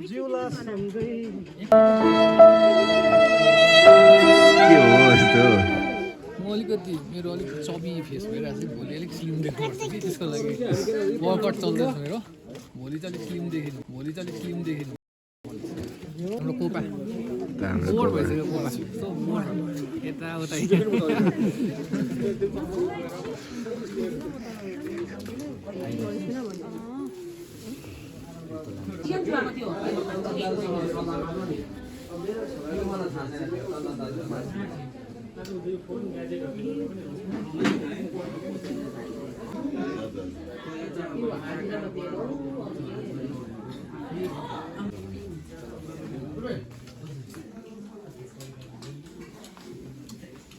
जिउला सँगै के हो यस्तो म अलिकति मेरो अलिक चबी फेस भइरहेको छ भोलि अलिक स्लिम देख्नुपर्छ कि त्यसको लागि वर्कआउट चल्दैछ मेरो भोलि चाहिँ अलिक स्लिम देखिनु हाम्रो कोपा मोड भइसक्यो कोपा सो मोड यताउता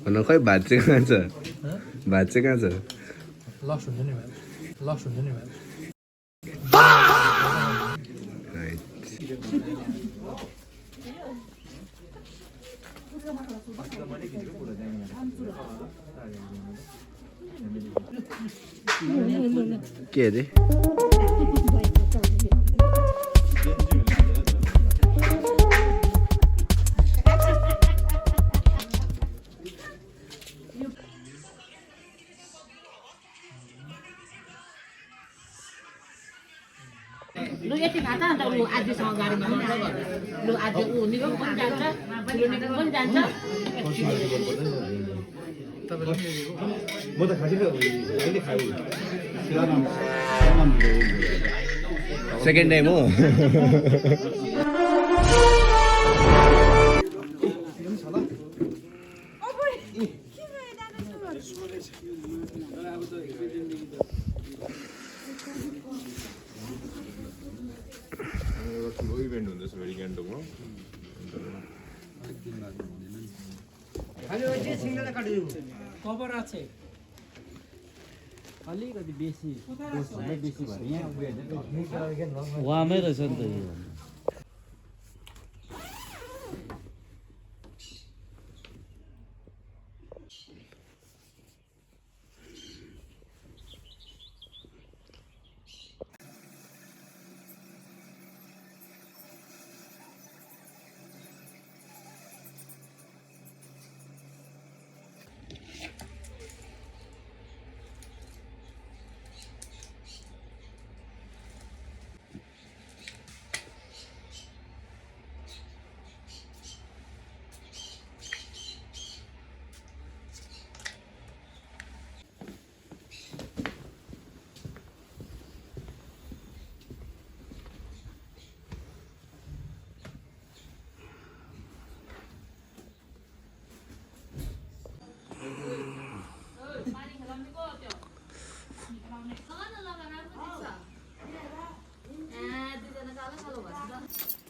भन खै भात चाहिँ कहाँ छ भात चाहिँ कहाँ छ लस हुन्छ नि भाइ लस हुन्छ नि भाइ के अरे Lu yati kata antara lu aja sama garing lu aja niku pun janca lu niku pun janca म त खादिनँ अहिले खायो सेकेन्ड टाइम हो ठुलो इभेन्ट हुँदैछ फेरि गान्तोकमा अलिकति बेसी बेसी भयो यहाँ वामै रहेछ नि त यो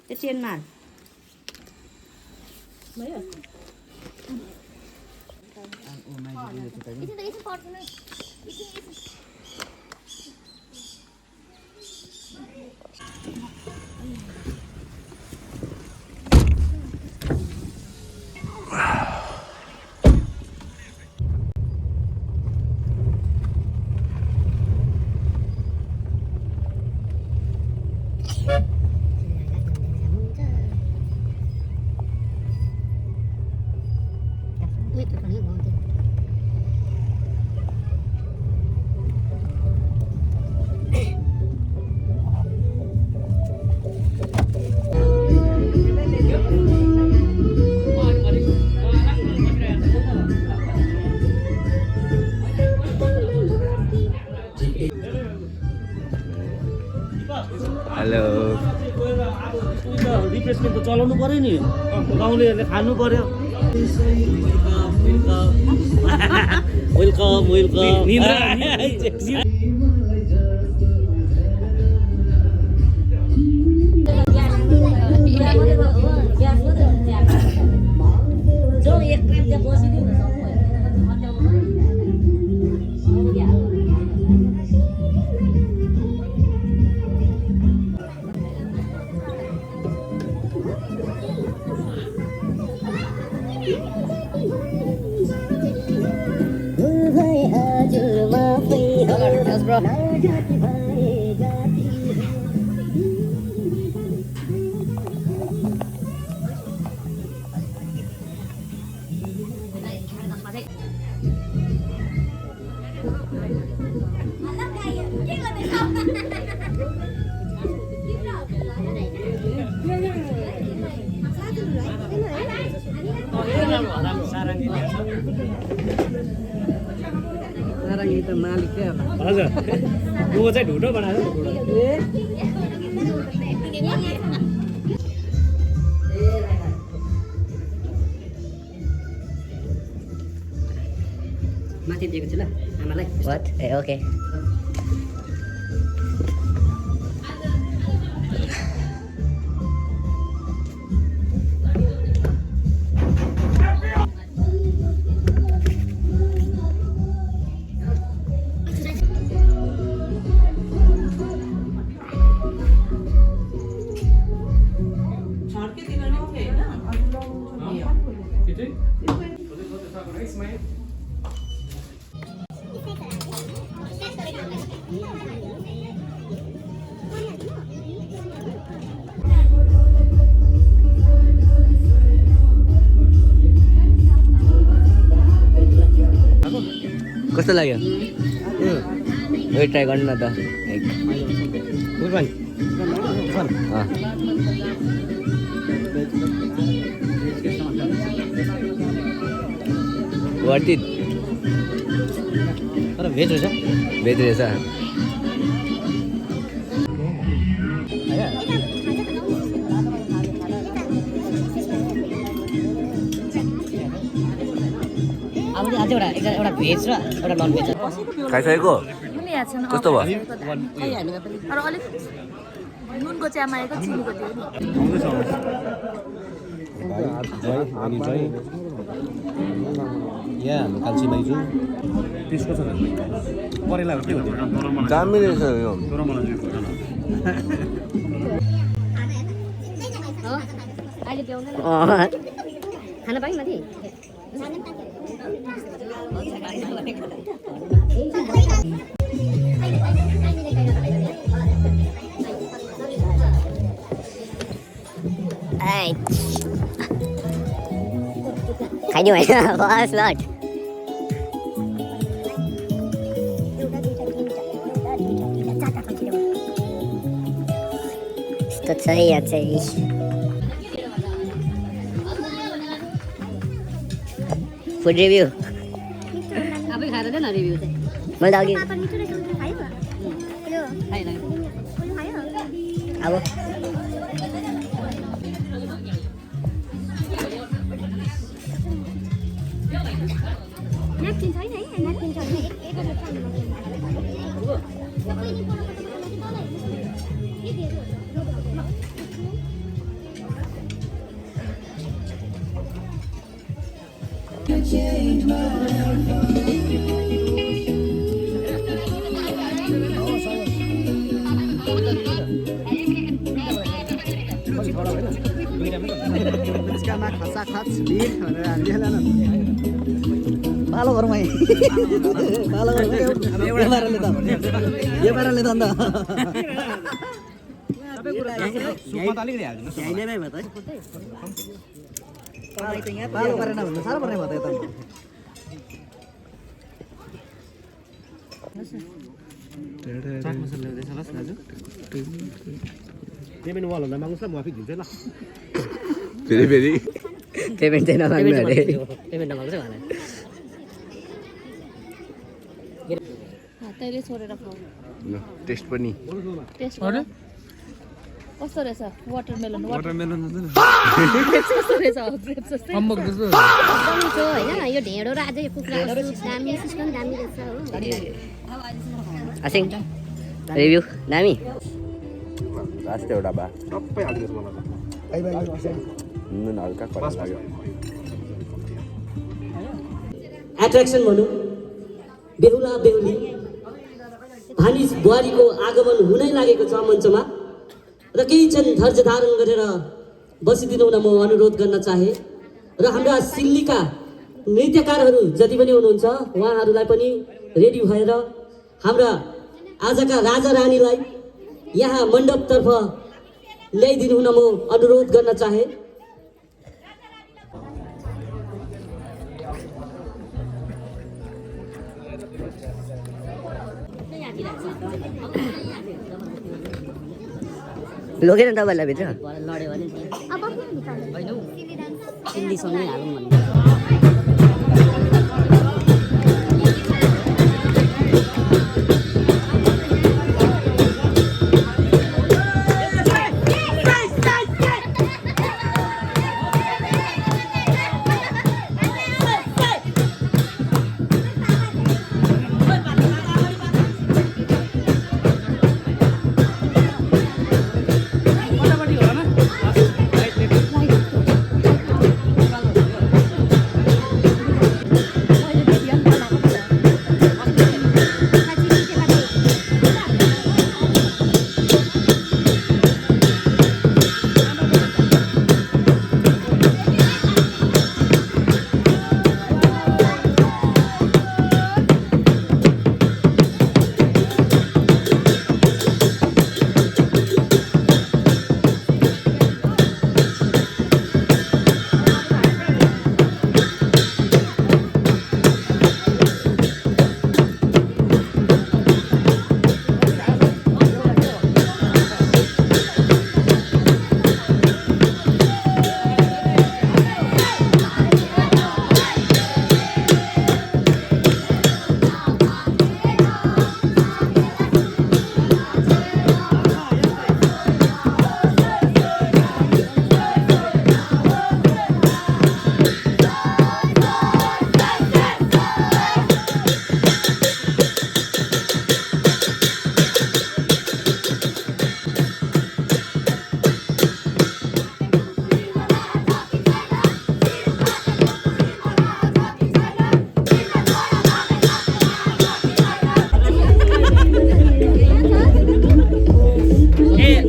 cái chiên màn mấy rồi hello replacement त चलाउनु पर्यो नि गाउँलेहरूले खानु पर्यो वेलकम वेलकम bro. सारङ्गी त मालिकै होला हजुर वो चाहिँ ढुटो बनाएर माथि दिएको छु ल आमालाई ए ओके कस्तो लाग्यो यो ट्राई गर्नु न त एक वर्थ इट तर भेज रहेछ भेज रहेछ अब चाहिँ अझै एउटा भेज र एउटा नन भेज खाइसकेको कस्तो भयो तर अलिक नुनको चियामा आएको चिनीको थियो अनि चाहिँ यहाँ कान्छी माइजू त्यसको छ परेला के हो दामी रहेछ यो अहिले भ्याउँदैन खाना पाएँ माथि खाइदियो होइन बस लट यस्तो छ यहाँ चाहिँ फुड रिभ्यू आफै खाएर न रिभ्यू चाहिँ मैले त अघि अब न्यापकिन छैन है न्यापकिन छैन पालो घरमा पालो घरमा यो पाराले त यो पाराले त अन्त सुपमा त अलिकति हाल्नु यहीँमै भयो त पालो गरेन भने साह्रो पर्ने भयो त यता चाट मसला ल्याउँदैछ ल दाजु पेमेन्ट वालहरूलाई माग्नुहोस् ल म आफै दिन्छु ल फेरि फेरि पेमेन्ट चाहिँ नमाग्नु अरे पेमेन्ट नमाग्छ भने तैँले छोडेर खाऊ टेस्ट पनि टेस्ट कस्तो रहेछ वाटरमेलन वाटरमेलन कस्तो रहेछ ग्रेप्स जस्तै अम्बक जस्तो दामी छ होइन यो ढेँडो र अझै कुखुराको सुप दामी सिस्टम दामी रहेछ हो आसिङ रिभ्यू दामी लास्ट एउटा बा सबै हालिदिनुहोस् मलाई नुन हल्का कडा लाग्यो एट्र्याक्सन भनौँ बेहुला बेहुली भानिज बुहारीको आगमन हुनै लागेको छ मञ्चमा र केही क्षण धैर्य धारण गरेर बसिदिनु हुन म अनुरोध गर्न चाहे र हाम्रा सिल्लीका नृत्यकारहरू जति पनि हुनुहुन्छ उहाँहरूलाई पनि रेडी भएर हाम्रा आजका राजा रानीलाई यहाँ मण्डपतर्फ ल्याइदिनु हुन म अनुरोध गर्न चाहे लगेन तपाईँलाई भित्र भरे लड्यो भने अब बस्नु नि भित्र होइन हौ सिल्लीसँगै हालौँ भन्नु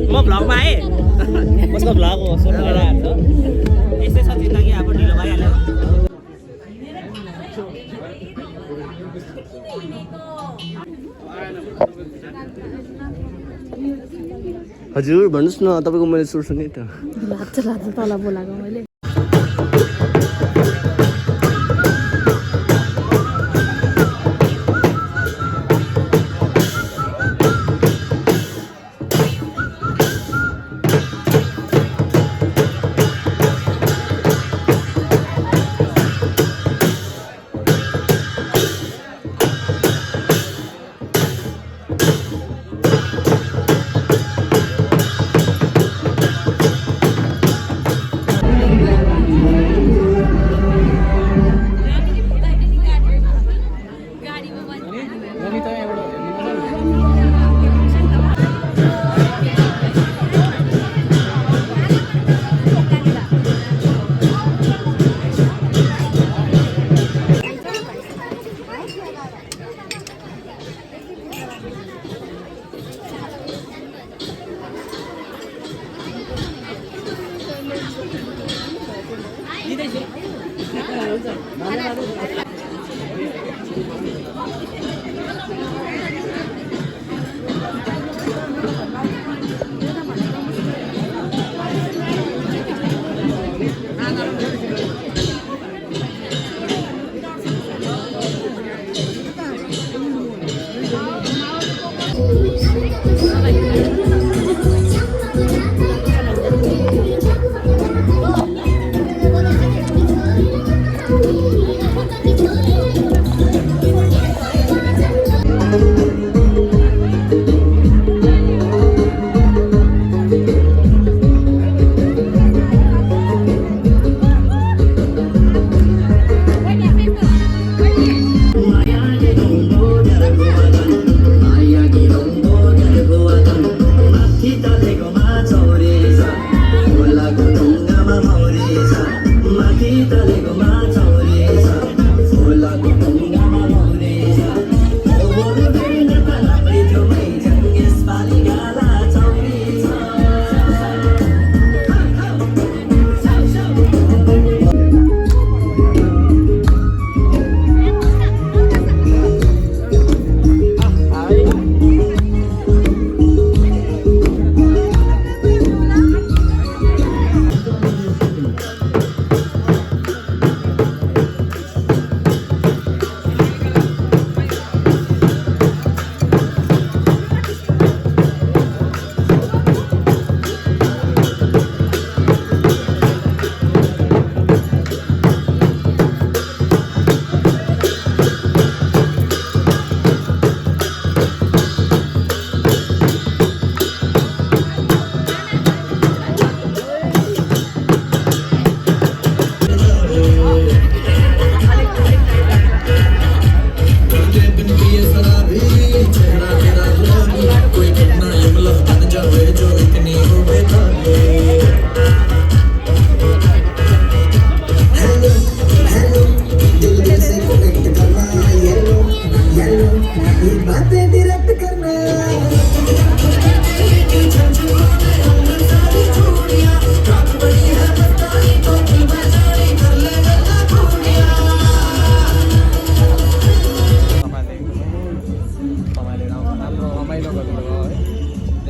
म भ्लगमा आएँ कसको भ्लग हो सुरु भइरहेको छ यस्तै छ जिन्दगी अब ढिलो भइहाल्यो हजुर भन्नुहोस् न तपाईँको मैले सुर सुनेँ त लाग्छ तल बोलाएको मैले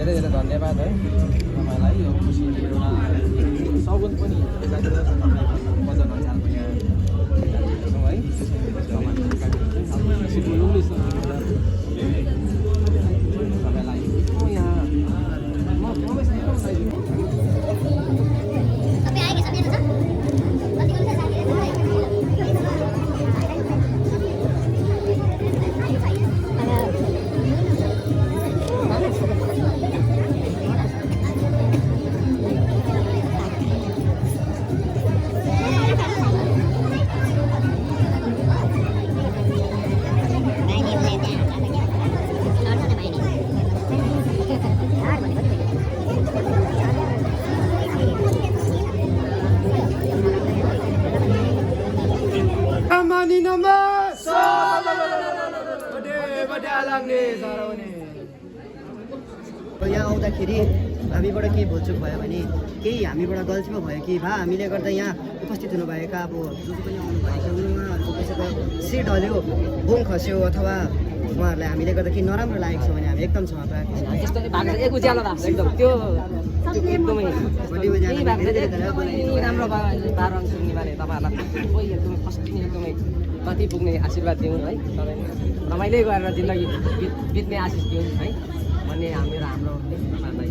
धेरै धेरै धन्यवाद है तपाईँलाई यो खुसी एउटा सगुन पनि यतातिर बजार अचारको यहाँ है तपाईँलाई यहाँ यहाँ आउँदाखेरि हामीबाट केही भुलचुक भयो भने केही हामीबाट गल्ती पो भयो कि भए हामीले गर्दा यहाँ उपस्थित हुनुभएका अब जो पनि आउनुभएको उहाँहरूको कसैको सिट ढल्यो बुङ खस्यो अथवा उहाँहरूलाई हामीले गर्दा केही नराम्रो लागेको छ भने हामी एकदम क्षमा प्रार्थी एक उज्यालो भएको छ एकदम त्यो एकदमै राम्रो भयो 12 रन सुन्नेबारे तपाईँहरूलाई कोही एकदमै फर्स्ट एकदमै कति पुग्ने आशीर्वाद दिउँ है रमाइलो गरेर जिन्दगी बित्ने आशिष दिउँ है भन्ने हाम्रो तपाईँहरूलाई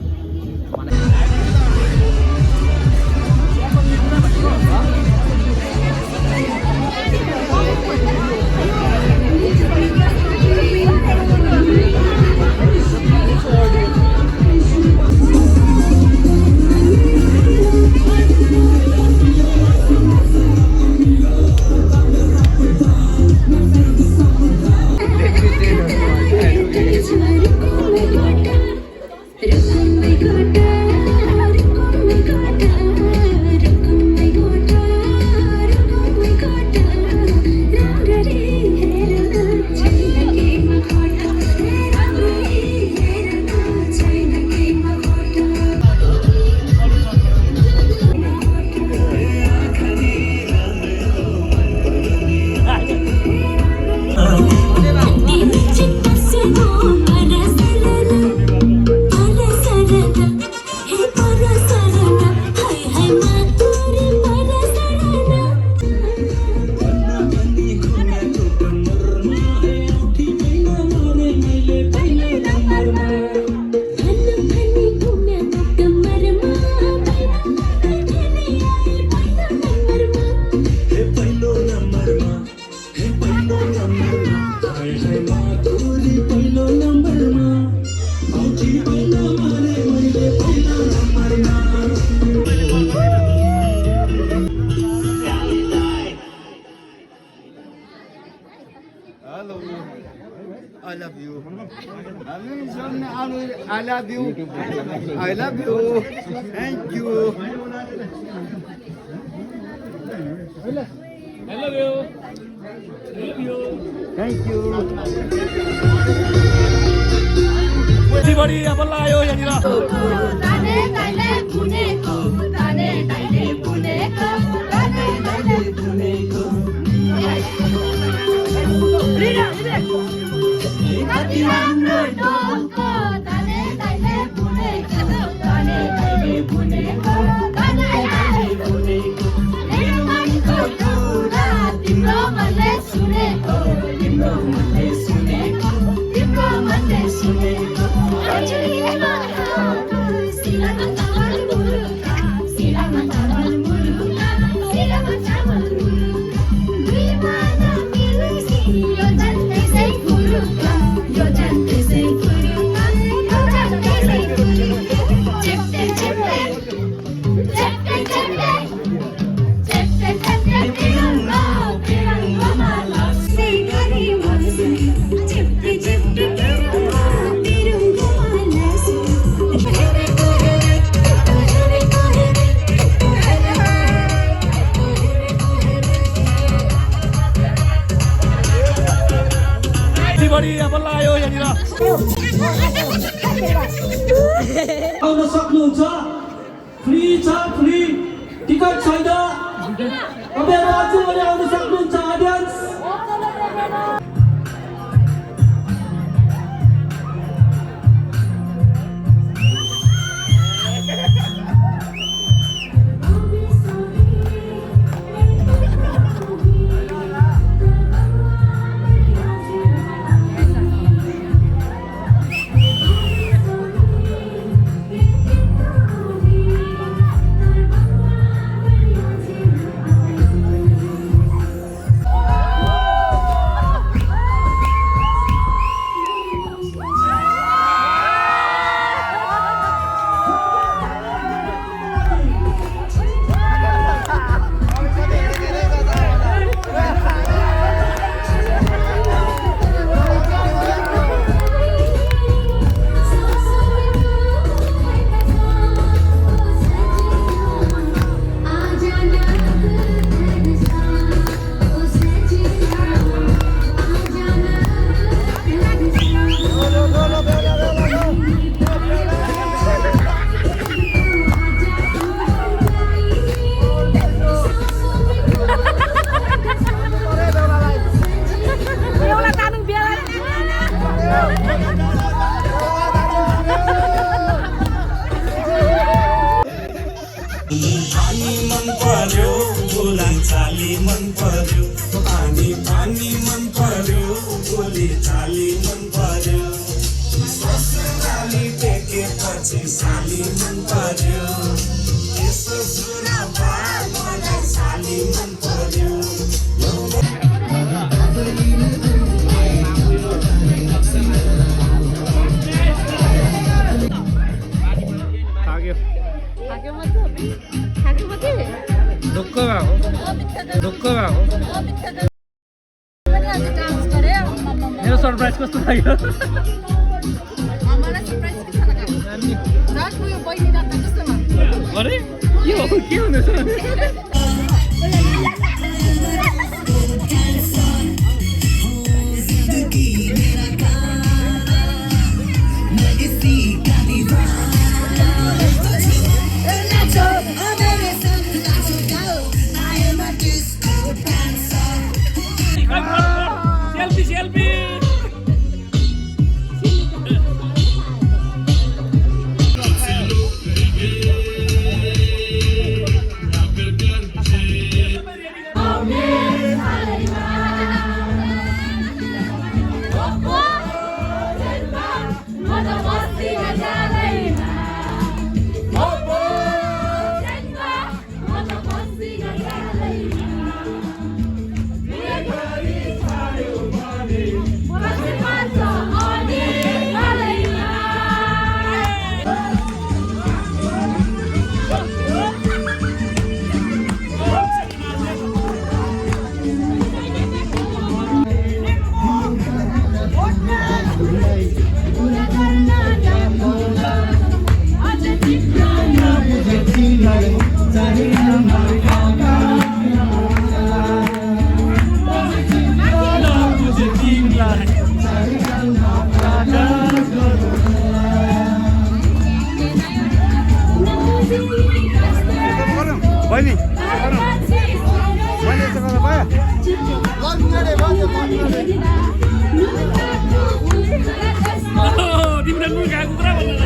I love you. I love you. Thank you. I love you. Thank you. बढी अब लायो यहाँनिर आउन सक्नुहुन्छ फ्री छ फ्री टिकट छैन तपाईहरु अझै पनि आउन सक्नुहुन्छ अडियन्स चाली मन पर्यो पानी पानी मन पर्यो बोली चाली मन पर्यो ससुराली टेकेपछि साली मन पर्यो यसो सुना मलाई साली मन पर्यो मेरो सरप्राइज कस्तो लाग्यो अरे यो के हुँदैछ बहिनी मैले यस्तो गर्दा भयो तिमीले मुख खाएको कुरा भन्नु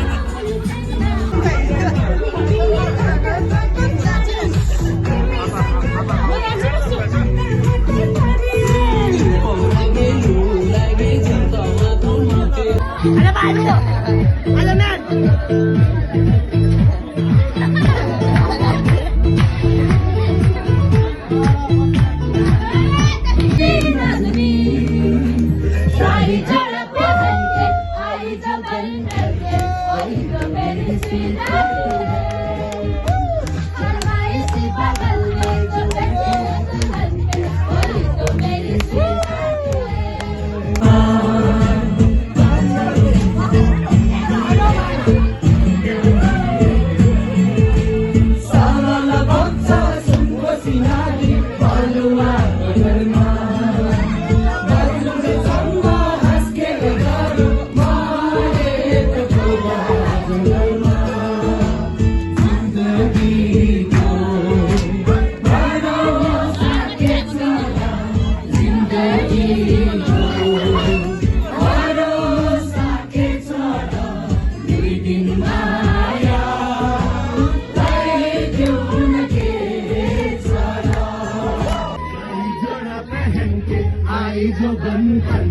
आई जो बन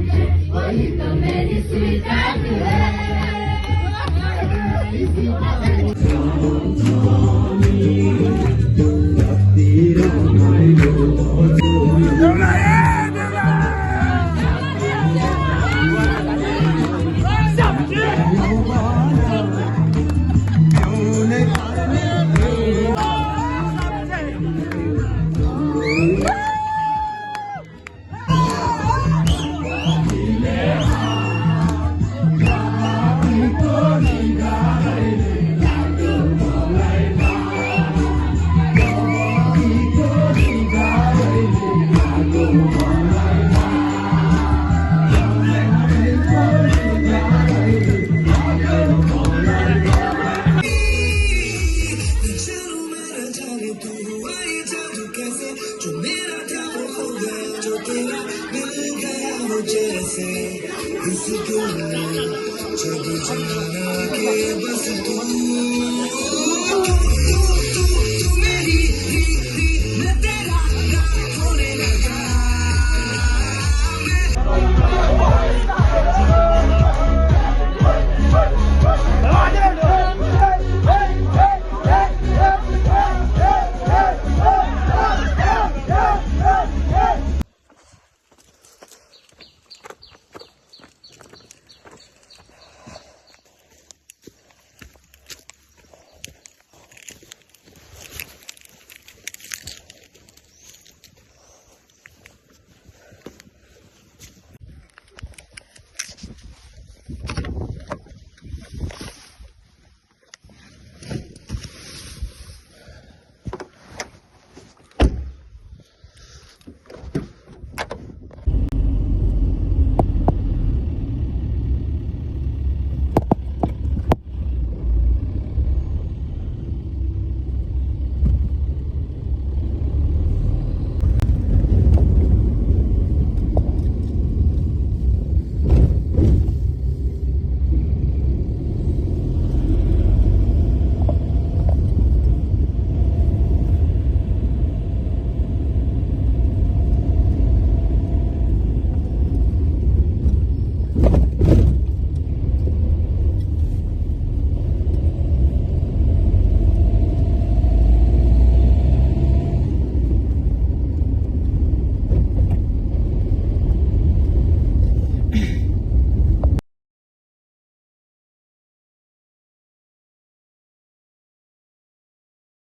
के वही तो मेरी स्वीट है